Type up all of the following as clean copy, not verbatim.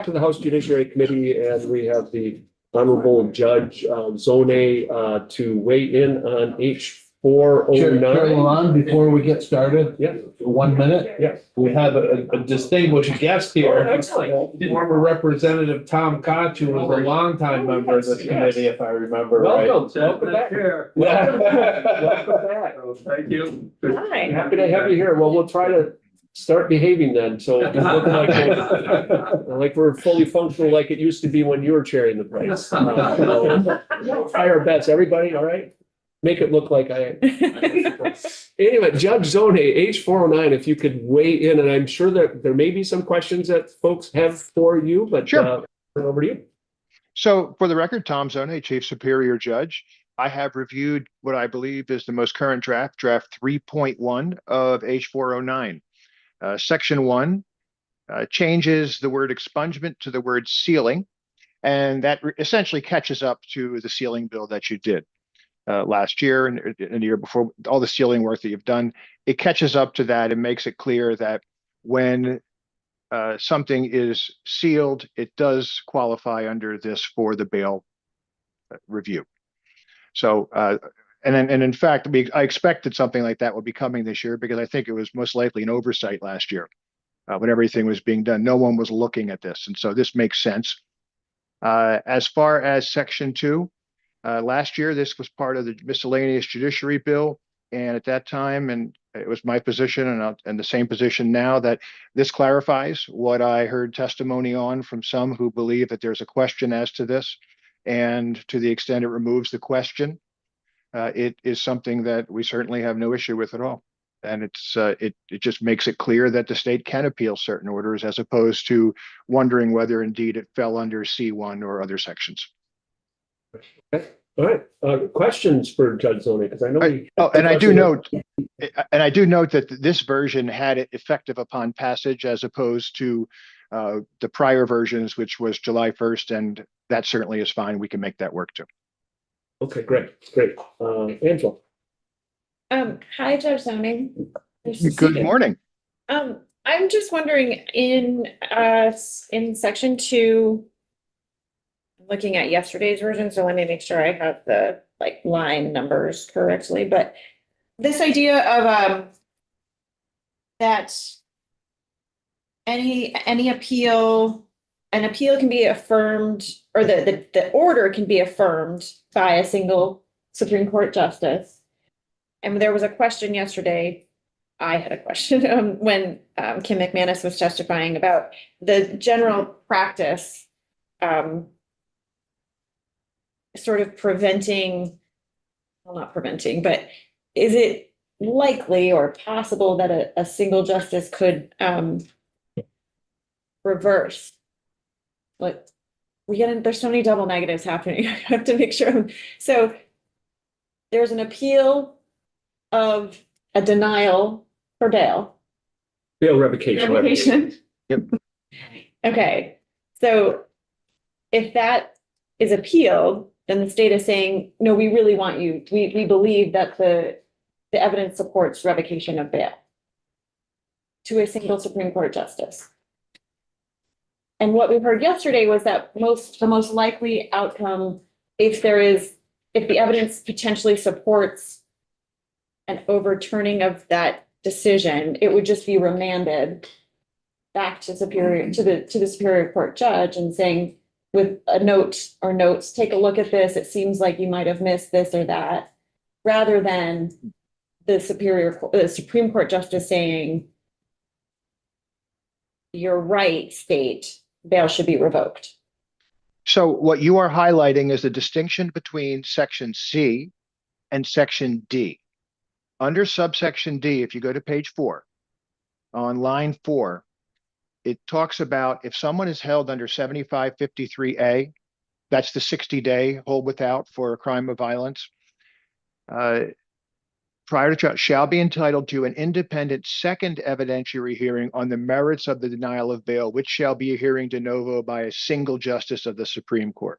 To the House Judiciary Committee, and we have the Honorable Judge Zone to weigh in on Chair H409. Lalonde, before we get started, Yeah, 1 minute. yeah. We have a distinguished guest here. Excellent. Former Representative Tom Koch, who was a longtime member of this committee, if I remember right. Welcome back. Welcome back. Thank you. Hi. Happy to have you here. Well, we'll try to start behaving then, so it doesn't look like we're fully functional like it used to be when you were chairing the place. Try our best. Everybody, all right? Make it look like I am. Anyway, Judge Zone, H409, if you could weigh in, and I'm sure that there may be some questions that folks have for you, but Sure. Over to you. So for the record, Tom Zone, Chief Superior Judge, I have reviewed what I believe is the most current draft 3.1 of H409. Section 1 changes the word expungement to the word sealing, and that essentially catches up to the sealing bill that you did last year and the year before. All the sealing work that you've done, it catches up to that and makes it clear that when something is sealed, it does qualify under this for the bail review. So, and in fact, I expected something like that would be coming this year because I think it was most likely an oversight last year when everything was being done. No one was looking at this, and so this makes sense. As far as Section 2, last year this was part of the miscellaneous judiciary bill, and at that time, and it was my position and the same position now, that this clarifies what I heard testimony on from some who believe that there's a question as to this, and to the extent it removes the question, it is something that we certainly have no issue with at all. And it just makes it clear that the state can appeal certain orders as opposed to wondering whether indeed it fell under C1 or other sections. Okay. All right. Questions for Judge Zone, because I know and I do note that this version had it effective upon passage as opposed to the prior versions, which was July 1st, and that certainly is fine. We can make that work too. Okay, great. Angela. Hi, Judge Zoning. Good morning. I'm just wondering in section 2, I'm looking at yesterday's version, so let me make sure I have the line numbers correctly. But this idea of that any appeal, an appeal can be affirmed, or the order can be affirmed by a single Supreme Court justice. And there was a question yesterday, I had a question when Kim McManus was testifying about the general practice sort of preventing, well, not preventing, but is it likely or possible that a single justice could reverse? Like, there's so many double negatives happening. I have to make sure. So there's an appeal of a denial for bail. Bail revocation. Yep. Okay. So if that is appealed, then the state is saying, no, we really want you. We believe that the evidence supports revocation of bail to a single Supreme Court justice. And what we heard yesterday was that the most likely outcome, if the evidence potentially supports an overturning of that decision, it would just be remanded back to the Superior Court judge and saying, with a note or notes, take a look at this. It seems like you might have missed this or that, rather than the Supreme Court justice saying, you're right, state, bail should be revoked. So what you are highlighting is the distinction between Section C and Section D. Under subsection D, if you go to page 4, on line 4, it talks about if someone is held under 7553A, that's the 60-day hold without for a crime of violence, prior to trial, shall be entitled to an independent second evidentiary hearing on the merits of the denial of bail, which shall be a hearing de novo by a single justice of the Supreme Court.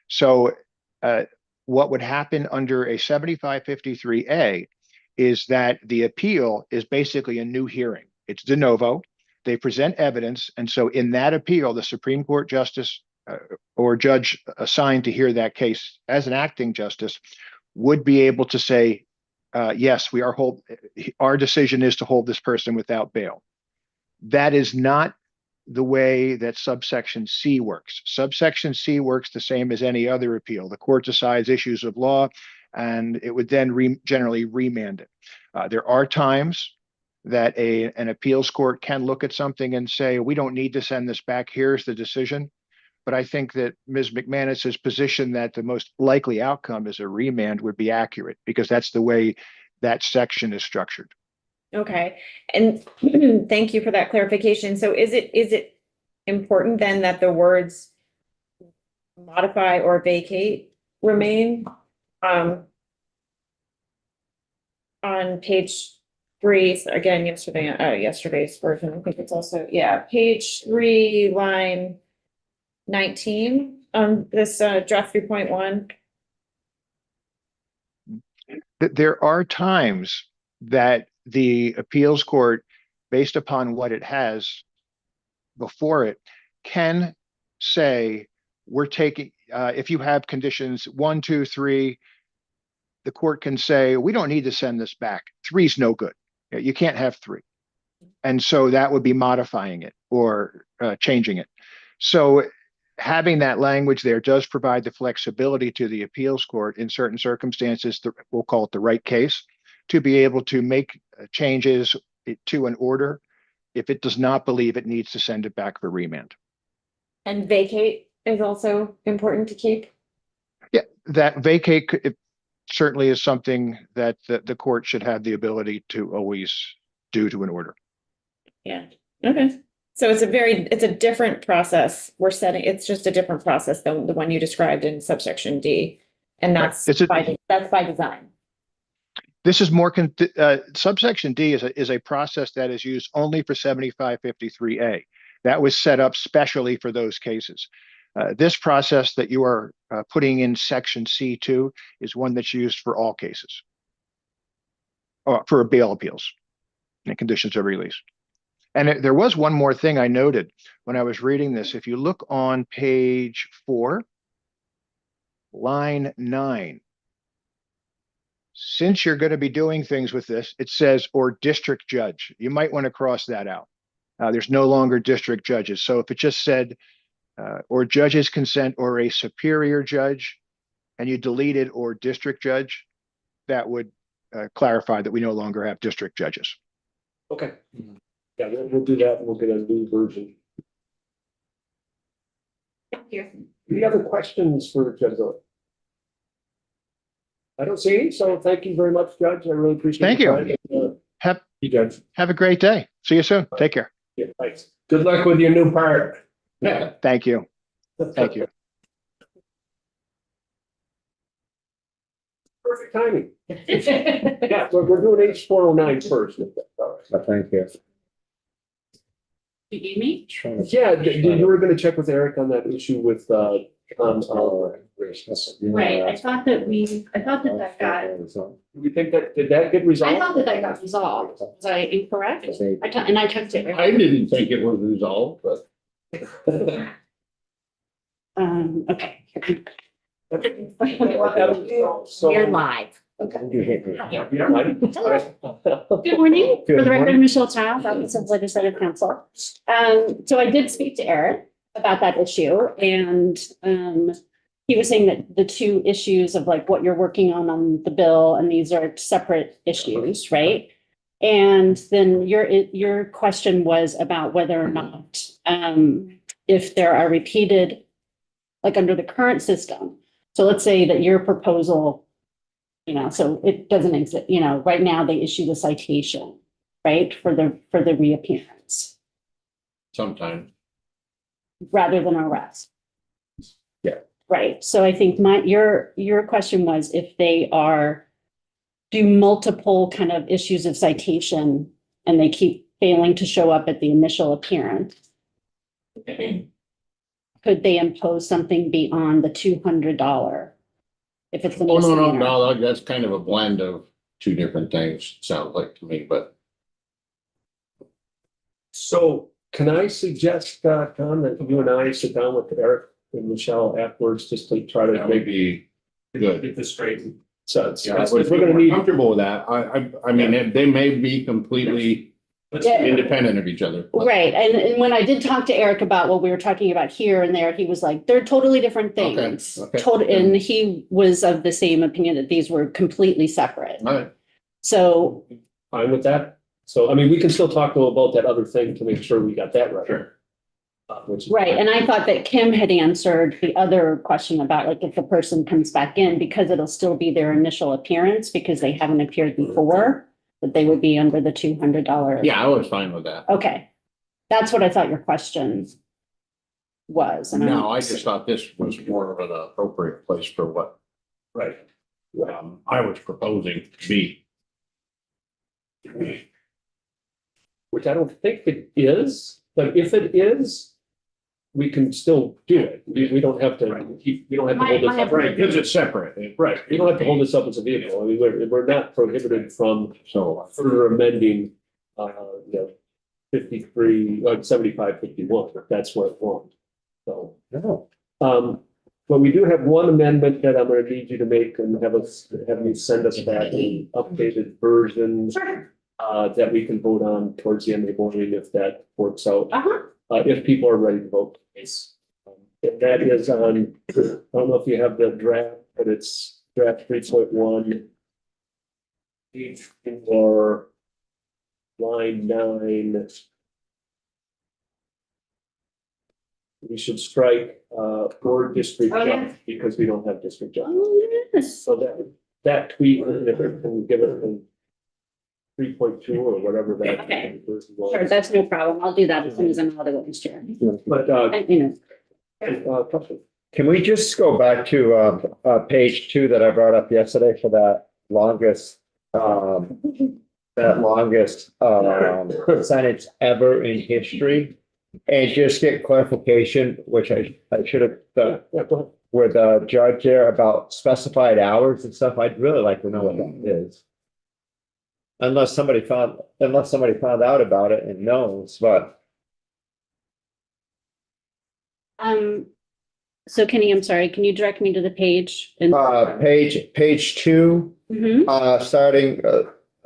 So what would happen under a 7553A is that the appeal is basically a new hearing. It's de novo. they present evidence. And so in that appeal, the Supreme Court justice or judge assigned to hear that case as an acting justice would be able to say, yes, our decision is to hold this person without bail. That is not the way that subsection C works. Subsection C works the same as any other appeal. The court decides issues of law, and it would then generally remand it. There are times that an appeals court can look at something and say, we don't need to send this back. Here's the decision. But I think that Ms. McManus's position that the most likely outcome is a remand would be accurate, because that's the way that section is structured. Okay, and thank you for that clarification. So is it important then that the words modify or vacate remain on page 3? So again, yesterday's version, I think it's also, page 3, line 19 on this draft 3.1. There are times that the appeals court, based upon what it has before it, can say, we're taking, if you have conditions 1, 2, 3, the court can say, we don't need to send this back. 3 is no good. You can't have 3. And so that would be modifying it or changing it. So having that language there does provide the flexibility to the appeals court in certain circumstances, we'll call it the right case, to be able to make changes to an order if it does not believe it needs to send it back for remand. And vacate is also important to keep? Yeah, that vacate it certainly is something that the court should have the ability to always do to an order. Yeah, okay. So it's a different process. It's just a different process than the one you described in subsection D. And that's by design. This is more, subsection D is a process that is used only for 7553A. That was set up specially for those cases. This process that you are putting in section C2 is one that's used for all cases, for bail appeals and conditions of release. And there was one more thing I noted when I was reading this. If you look on page 4, line 9, since you're going to be doing things with this, it says, or district judge. You might want to cross that out. There's no longer district judges. So if it just said, or judge's consent or a superior judge, and you deleted or district judge, that would clarify that we no longer have district judges. Okay. Yeah, we'll do that. We'll get a new version. Thank you. Any other questions for Judge Zoe? I don't see any, so thank you very much, Judge. I really appreciate it. Thank you. Judge. Have a great day. See you soon. Take care. Yeah, thanks. Good luck with your new part. Thank you. Thank you. Perfect timing. Yeah, we're doing H409 first. Thank you. You need me? Yeah, you were gonna check with Eric on that issue with, Right, I thought that got, we think that, did that get resolved? I thought that got resolved. Was I incorrect? And I checked it. I didn't think it was resolved, but. Okay. So- You're live. Yeah, right. Good morning. For the record, Michelle Child, Office of Legislative Counsel. So I did speak to Eric about that issue, and he was saying that the two issues of like what you're working on the bill, and these are separate issues, right? And then your question was about whether or not if there are repeated, like under the current system. So let's say that your proposal, so it doesn't exist, right now they issue the citation, right, for the reappearance Sometimes. rather than arrest. Yeah. Right. So I think your question was if they do multiple kind of issues of citation and they keep failing to show up at the initial appearance, could they impose something beyond the $200 if it's a misdemeanor? No, that's kind of a blend of two different things, sounds like to me, but. So Can I suggest, Tom, that you and I sit down with Eric and Michelle afterwards, just to try to That would make be good. get this straight? So it's, Yeah, we're gonna need, comfortable with that. I mean, they may be completely Yeah. independent of each other. Right, and when I did talk to Eric about what we were talking about here and there, he was like, they're totally different Okay, things. okay. And he was of the same opinion that these were completely separate. All right. So, fine with that. So, I mean, we can still talk to them about that other thing to make sure we got that right. Sure. Which. right, and I thought that Kim had answered the other question about like if the person comes back in, because it'll still be their initial appearance, because they haven't appeared before, that they would be under the $200. Yeah, I was fine with that. Okay, that's what I thought your question was. And No, I just thought this was more of an appropriate place for what Right. I was proposing to be. Which I don't think it is, but if it is, we can still do it. We don't have to keep, we don't have to hold this My up. Right, because it's separate. Right, you don't have to hold this up as a vehicle. I mean, we're not prohibited from So, further amending, you know, 53, 75, 51, if that's what it wants. So, but we do have one amendment that I'm gonna need you to make and have you send us back an updated version that we can vote on towards the end of the morning if that works out, if people are ready to vote. And that is on, I don't know if you have the draft, but it's draft 3.1. Page 4, line 9. We should strike word district Oh, yeah. judge because we don't have district judge. Oh, yes. So that tweet, if it can give it a 3.2 or whatever that. Okay. version was. Sure, that's no problem. I'll do that as soon as I'm out of the chair. But, And, you know, question. Can we just go back to page 2 that I brought up yesterday for that longest sentence ever in history? And just get clarification, which I should have done Yeah, go ahead. with the judge there about specified hours and stuff. I'd really like to know what that is. Unless somebody found out about it and knows, but so Kenny, I'm sorry, can you direct me to the page? And page 2, Mhm. starting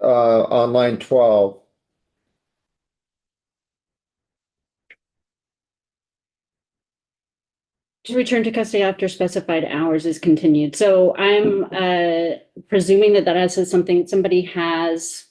on line 12. To return to custody after specified hours is continued. So I'm presuming that has something, somebody has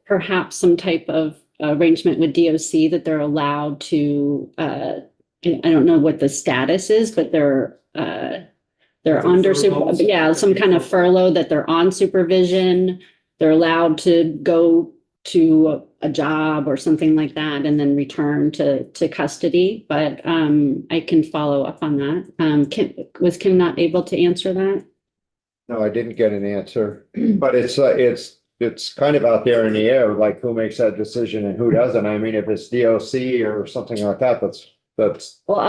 perhaps some type of arrangement with DOC that they're allowed to, I don't know what the status is, but they're under, yeah, some kind of furlough, that they're on supervision. They're allowed to go to a job or something like that and then return to custody. But I can follow up on that. Was Kim not able to answer that? No, I didn't get an answer, but it's kind of out there in the air, like who makes that decision and who doesn't. I mean, if it's DOC or something like that, that's. Well,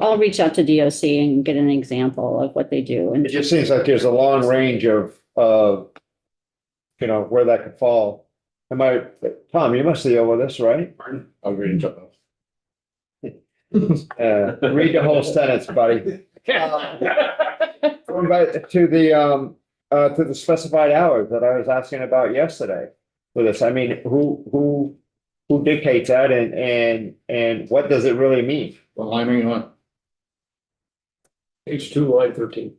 I'll reach out to DOC and get an example of what they do. And It just seems like there's a long range of you know, where that could fall. Tom, you must deal with this, right? I'll read it. Read the whole sentence, buddy. Going back to the specified hours that I was asking about yesterday for this. I mean, who dictates that and what does it really mean? Well, I mean, what? Page 2, line 13.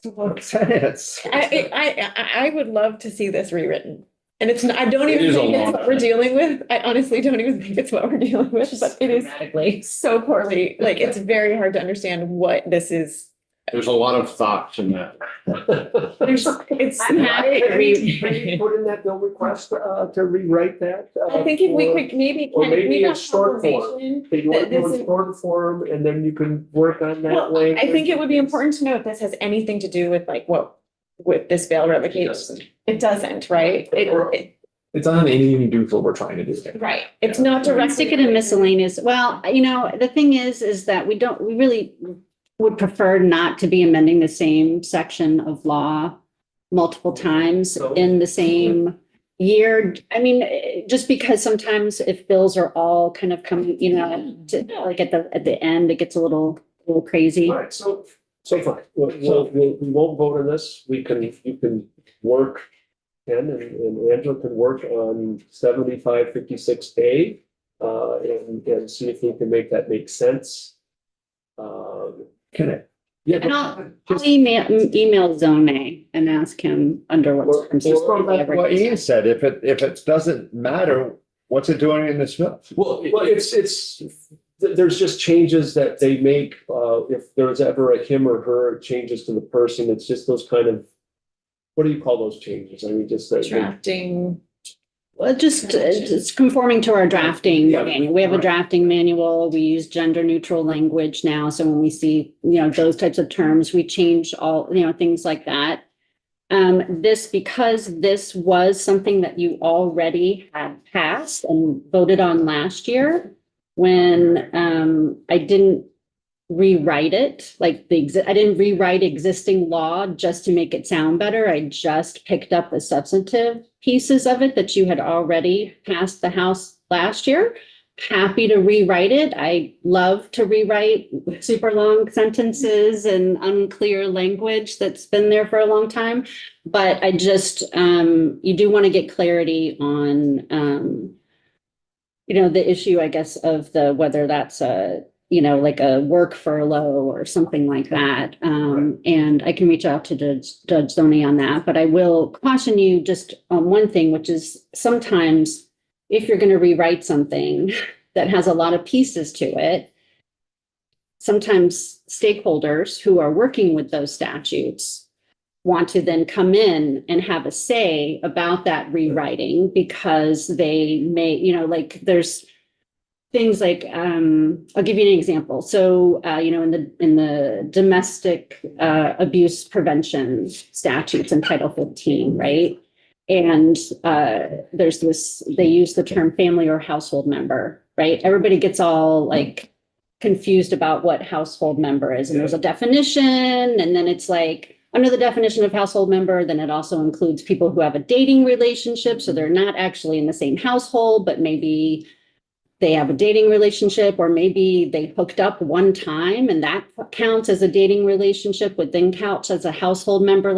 It's a long sentence. I would love to see this rewritten. And it's not, I don't It even is a think it's long what we're dealing with. I honestly don't even think it's what we're dealing with, but it is Dramatically. so poorly, like, it's very hard to understand what this is There's a lot of thoughts in that. It's Can not. we put in that bill request, to rewrite that? I think if we could maybe. Or kind of- maybe we in got short form. confirmation If you want to that do this a is- short form, and then you can work on that Well, way. I think it would be important to know if this has anything to do with like what, with this bail revocation. It doesn't, right? It doesn't have anything to do with what we're trying to do here. Right, it's not direct. Stick it in miscellaneous. Well, the thing is that we really would prefer not to be amending the same section of law multiple times in the same year. I mean, just because sometimes if bills are all kind of coming, like at the end, it gets a little crazy. All right, so fine, we won't vote on this, you can work, Ken and Angela can work on 7556A. And see if we can make that make sense. Can it? Yeah. And I'll email Zone A and ask him under what circumstances. What Ian said, if it doesn't matter, what's it doing in this bill? Well, it's, there's just changes that they make, if there's ever a him or her changes to the person, it's just those kind of, what do you call those changes? I mean, just that. Drafting. Well, just it's conforming to our drafting Yeah. manual. We have a drafting manual. We use gender neutral language now. So when we see, those types of terms, we change all, things like that. Because this was something that you already had passed and voted on last year, when I didn't rewrite it, I didn't rewrite existing law just to make it sound better. I just picked up the substantive pieces of it that you had already passed the House last year. Happy to rewrite it. I love to rewrite super long sentences and unclear language that's been there for a long time. But I just, you do want to get clarity on, the issue, I guess, of whether that's like a work furlough or something like that. And I can reach out to Judge Zoney on that, but I will caution you just on one thing, which is sometimes if you're going to rewrite something that has a lot of pieces to it, sometimes stakeholders who are working with those statutes want to then come in and have a say about that rewriting, because they may, there's things like, I'll give you an example. So, in the domestic abuse prevention statutes in Title 15, right? And there's this, they use the term family or household member, right? Everybody gets all confused about what household member is. And there's a definition, and then it's under the definition of household member, then it also includes people who have a dating relationship. So they're not actually in the same household, but maybe they have a dating relationship, or maybe they hooked up one time and that counts as a dating relationship, would then count as a household member.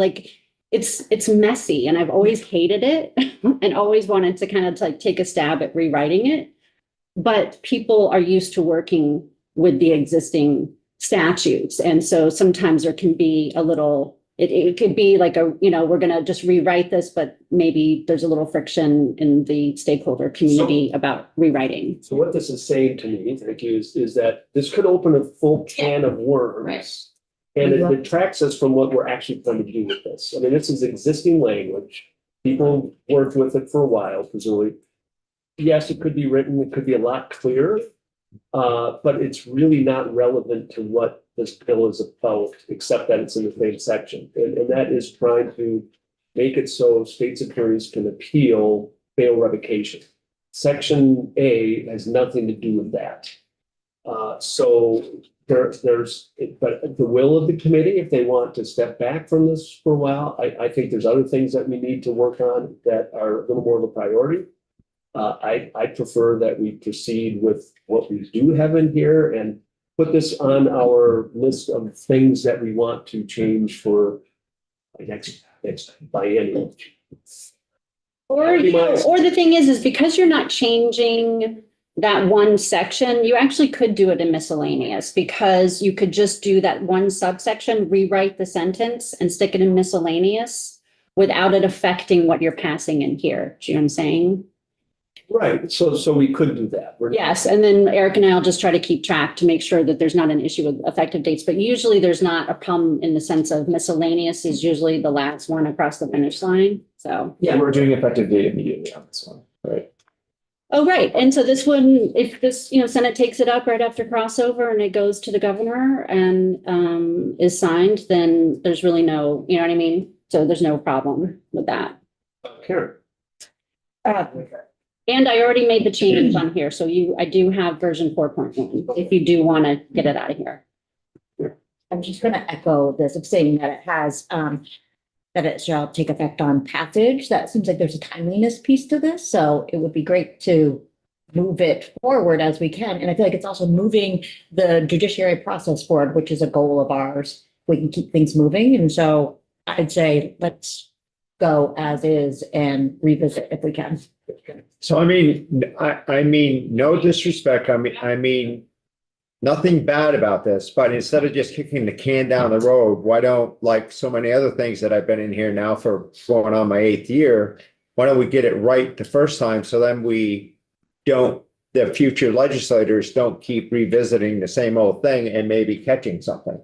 It's messy, and I've always hated it and always wanted to kind of take a stab at rewriting it. But people are used to working with the existing statutes. And so sometimes there can be a little, it could be we're going to just rewrite this, but maybe there's a little friction in the stakeholder community about rewriting. So what this is saying to me, thank you, is that this could open a full can of worms. Right. And it detracts us from what we're actually trying to do with this. I mean, this is existing language. People worked with it for a while, presumably. Yes, it could be written, it could be a lot clearer, but it's really not relevant to what this bill is about, except that it's in the same section. And that is trying to make it so state's attorneys can appeal bail revocation. Section A has nothing to do with that. So there's, but the will of the committee, if they want to step back from this for a while, I think there's other things that we need to work on that are a little more of a priority. I prefer that we proceed with what we do have in here and put this on our list of things that we want to change for next biennial. Or the thing is because you're not changing that one section, you actually could do it in miscellaneous, because you could just do that one subsection, rewrite the sentence and stick it in miscellaneous without it affecting what you're passing in here. Do you know what I'm saying? Right, so we could do that. Yes, and then Eric and I will just try to keep track to make sure that there's not an issue with effective dates, but usually there's not a problem in the sense of miscellaneous is usually the last one across the finish line, so. Yeah, we're doing effective date immediately on this one, right? Oh, right, and so this one, if this, Senate takes it up right after crossover and it goes to the governor and is signed, then there's really no, you know what I mean? So there's no problem with that. Karen. And I already made the changes on here, so I do have version 4.1, if you do want to get it out of here. I'm just gonna echo this of saying that it has, that it shall take effect on passage. That seems like there's a timeliness piece to this, so it would be great to move it forward as we can. And I feel like it's also moving the judiciary process forward, which is a goal of ours. We can keep things moving. And so I'd say, let's go as is and revisit if we can. So I mean, no disrespect, I mean, nothing bad about this, but instead of just kicking the can down the road, why don't, like so many other things that I've been in here now for going on my 8th year, why don't we get it right the first time, so then the future legislators don't keep revisiting the same old thing and maybe catching something.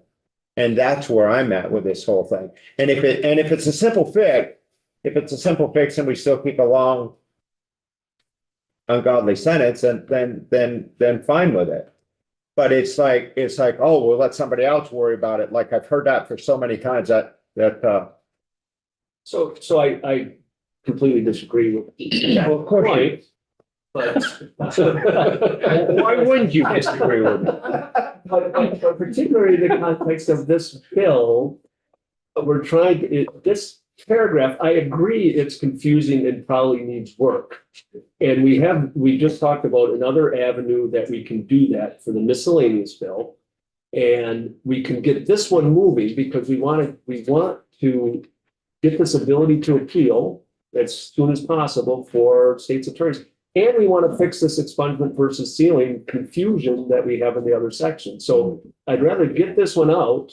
And that's where I'm at with this whole thing. And if it's a simple fix, and we still keep a long ungodly sentence, then fine with it. But it's like, oh, we'll let somebody else worry about it. Like I've heard that for so many times that. So I completely disagree with that Well, of course point, but. Why wouldn't you disagree with me? But particularly in the context of this bill, we're trying to, this paragraph, I agree it's confusing and probably needs work. And we just talked about another avenue that we can do that for the miscellaneous bill. And we can get this one moving because we want to get this ability to appeal as soon as possible for state's attorneys. And we want to fix this expungement versus sealing confusion that we have in the other section. So I'd rather get this one out,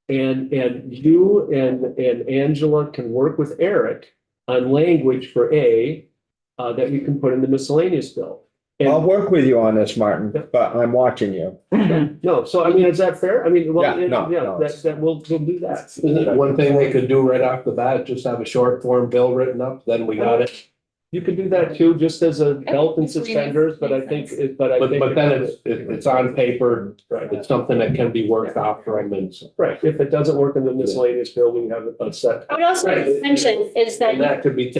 and you and Angela can work with Eric on language for that we can put in the miscellaneous bill. And I'll work with you on this, Martin, but I'm watching you. no, so I mean, is that fair? I mean, well, Yeah, no. that we'll do that. One thing they could do right off the bat, just have a short form bill written up, then we got it. You could do that too, just as a belt and suspenders, but I think, But then it's on paper, right. it's something that can be worked out from and so. Right, if it doesn't work in the miscellaneous bill, we have a set. I would also mention is And that, that could be,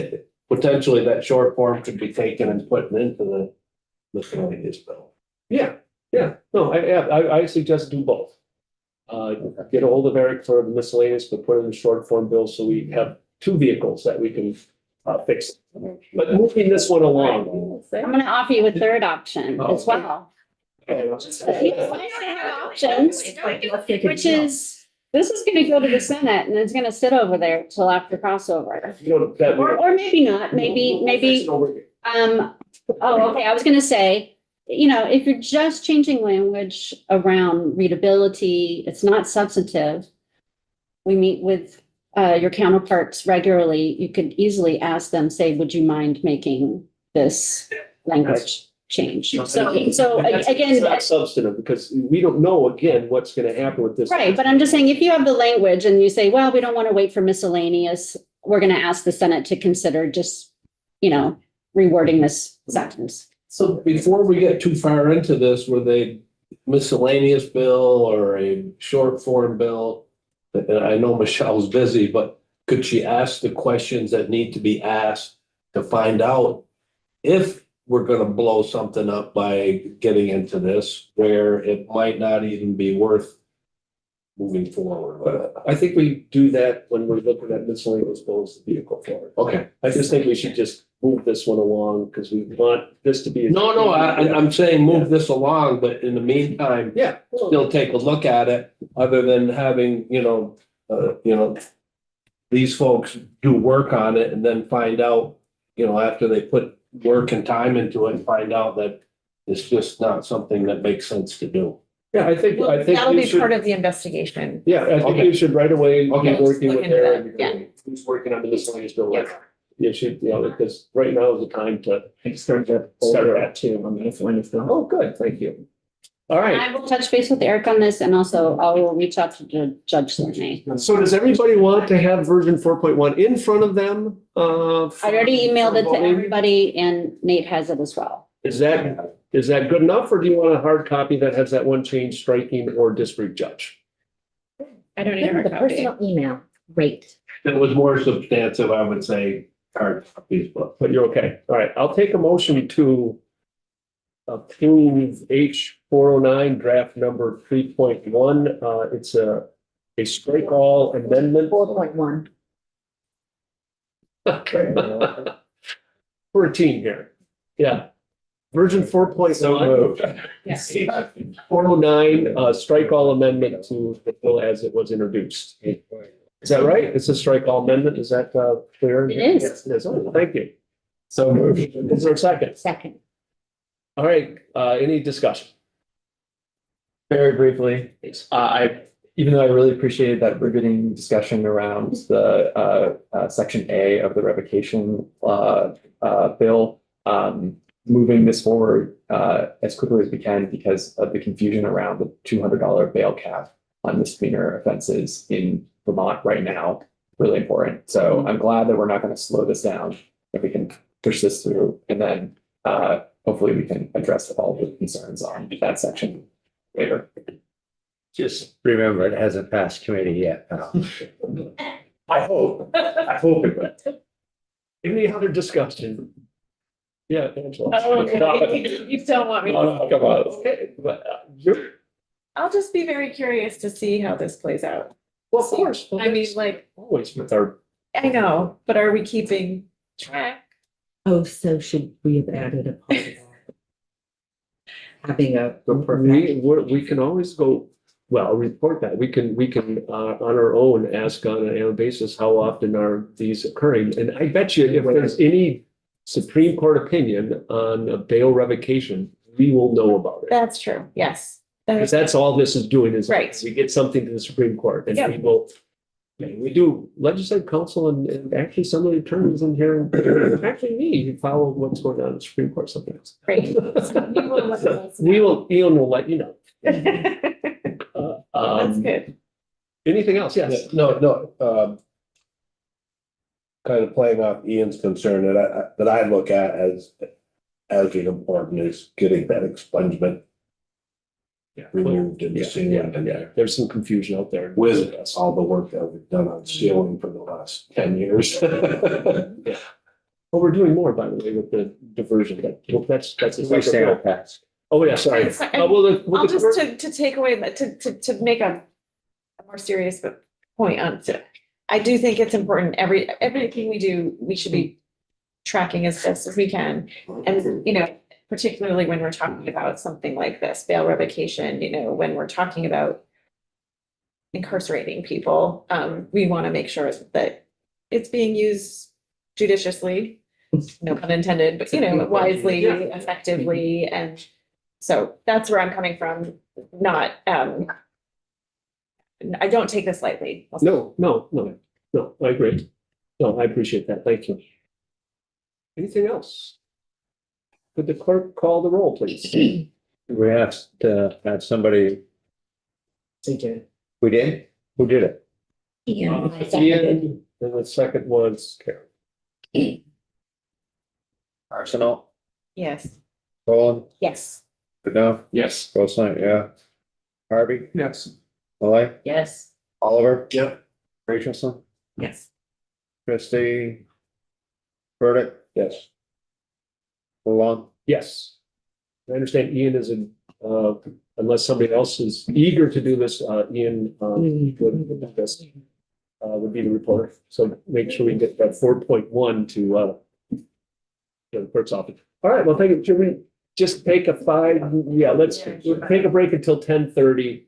potentially that short form could be taken and put into the miscellaneous bill. Yeah, no, I suggest do both. Get a hold of Eric for the miscellaneous, but put in a short form bill so we have two vehicles that we can fix. But moving this one along. I'm gonna offer you a third option as well. Options, which is, this is gonna go to the Senate and it's gonna sit over there till after crossover. You know, that Or maybe not, maybe, okay, I was gonna say, if you're just changing language around readability, it's not substantive. We meet with your counterparts regularly. You could easily ask them, say, would you mind making this language change? So again. It's not substantive because we don't know, again, what's gonna happen with this. Right, but I'm just saying, if you have the language and you say, well, we don't want to wait for miscellaneous, we're gonna ask the Senate to consider just, rewording this sentence. So before we get too far into this, were they miscellaneous bill or a short form bill? And I know Michelle's busy, but could she ask the questions that need to be asked to find out if we're gonna blow something up by getting into this, where it might not even be worth moving forward? I think we do that when we're looking at miscellaneous bills, the vehicle forward. Okay. I just think we should just move this one along because we want this to be. No, I'm saying move this along, but in the meantime, Yeah. still take a look at it, other than having, these folks do work on it and then find out, after they put work and time into it, find out that it's just not something that makes sense to do. Yeah, I think That'll you be should, part of the investigation. yeah, I think Okay. you should right away be Okay. working Look with into Aaron. that, yeah. Who's working on the miscellaneous bill right now. you should, because right now is the time to start that too. I mean, oh, good, thank you. All right. I will touch base with Eric on this and also I will reach out to the Judge Thornley. So does everybody want to have version 4.1 in front of them? I already emailed it to voting? everybody and Nate has it as well. Is that good enough, or do you want a hard copy that has that one change, striking or district judge? I don't need a hard The copy. personal email, great. If it was more substantive, I would say hard copies, but But you're okay. All right, I'll take a motion to approve H 409 draft number 3.1. It's a strike all amendment. 4.1. We're a team here. Yeah. Version 4.1. Yes. 409, strike all amendment to the bill as it was introduced. Is that right? It's a strike all amendment. Is that clear? It is. Yes, it is. Oh, thank you. So moved. Is there a second? Second. All right, any discussion? Very briefly, even though I really appreciated that riveting discussion around the section A of the revocation bill, moving this forward as quickly as we can because of the confusion around the $200 bail cap on misdemeanor offenses in Vermont right now, really important. So I'm glad that we're not going to slow this down, if we can push this through, and then hopefully we can address all the concerns on that section later. Just remember, it hasn't passed committee yet, pal. I hope it will. Any other discussion? Yeah, Angela. Oh, okay. You don't want me to. No, come on. Okay, but you're, I'll just be very curious to see how this plays out. well, of course. Well, I mean, that's like, always with our, I know, but are we keeping track? Oh, so should we have added a part of that? Having a. we can always go, well, report that. We can, on our own, ask on an annual basis, how often are these occurring? And I bet you if there's any Supreme Court opinion on a bail revocation, we will know about it. That's true, yes. Because that's all this is doing is Right. we get something to the Supreme Court and Yep. we will. We do legislative council and actually some of the attorneys in here, actually me, who follow what's going on in the Supreme Court sometimes. Great. So you will let us know. We will, Ian will let you know. That's good. Anything else? Yes. no, kind of playing off Ian's concern that I look at as important is getting that expungement Yeah. removed and Yeah, seen yeah, in yeah. there. There's some confusion out there. With all the work that we've done on stealing for the last 10 years. Well, we're doing more, by the way, with the diversion. That's a We stay on separate. task. Oh, yeah, sorry. It's fine. Well, I'll just to take away, to make a more serious point on it. I do think it's important, everything we do, we should be tracking as best as we can. And, particularly when we're talking about something like this, bail revocation, when we're talking about incarcerating people, we want to make sure that it's being used judiciously, no pun intended, but, wisely, effectively. And so that's where I'm coming from, not, I don't take this lightly. No, I agree. No, I appreciate that. Thank you. Anything else? Could the clerk call the roll, please? We have to have somebody, we did? Who did it? Ian, I seconded. Ian, and the second was Karen. Arsenal, Yes. Colin, Yes. no, Yes. Goldstein, yeah. Harvey, Yes. Malay, Yes. Oliver, Yep. Rachelson, Yes. Christie, Burdick, Yes. Malone. Yes. I understand Ian is unless somebody else is eager to do this, Ian would be the reporter. So make sure we get that 4.1 to the clerk's office. All right, well, thank you. Should we just take let's take a break until 10:30.